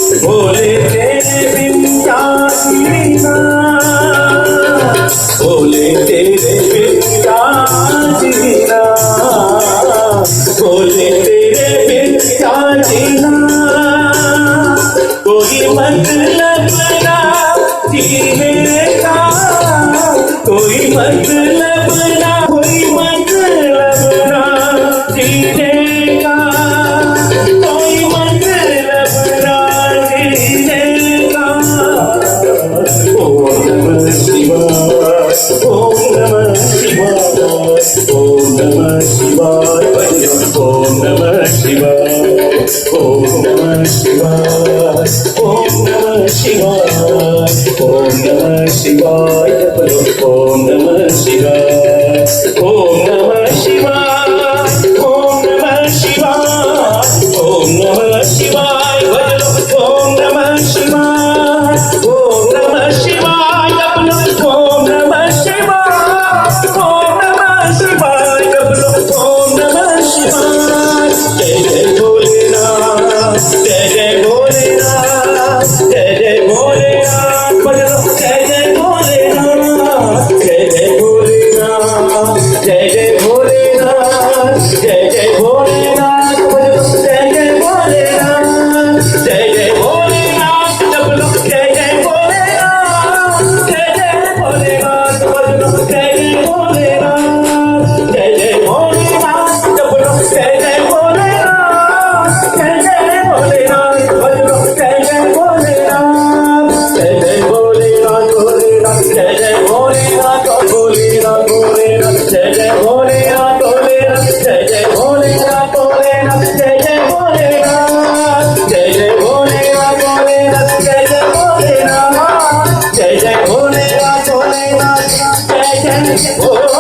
बोले तेरे बिन क्या जीना, बोले तेरे बिन क्या जीना, बोले तेरे बिन क्या जीना, कोई मतलब ना जीने का, कोई मतलब ना, कोई मतलब ना जीने का, कोई मतलब ना जीने का। ओम नमः शिवाय, ओम नमः शिवाय, ओम नमः शिवाय, ओम नमः शिवाय, ओम नमः शिवाय, ओम नमः शिवाय, ओम नमः शिवाय, ओम नमः शिवाय, ओम नमः शिवाय, ओम नमः शिवाय, ओम नमः शिवाय, ओम नमः शिवाय, ओम नमः शिवाय, ओम नमः शिवाय, ओम नमः शिवाय, ओम नमः शिवाय। जय जय भोलेनाथ, जय जय भोलेनाथ, जय जय भोलेनाथ, जय जय भोलेनाथ, जय जय भोलेनाथ, जय जय भोलेनाथ, जय जय भोलेनाथ, जय जय भोलेनाथ, जय जय भोलेनाथ, जय जय भोलेनाथ, जय जय भोलेनाथ, जय जय भोलेनाथ, जय जय भोलेनाथ, जय जय भोलेनाथ, जय जय भोलेनाथ, जय जय भोलेनाथ, जय जय भोलेनाथ, भोलेनाथ, जय जय भोलेनाथ, भोलेनाथ, भोलेनाथ, जय जय भोलेनाथ, भोलेनाथ, जय जय भोलेनाथ, भोलेनाथ, जय जय भोलेनाथ, जय जय भोलेनाथ, भोलेनाथ, जय जय भोलेनाथ, जय जय भोलेनाथ, भोलेनाथ, जय जय भोलेनाथ।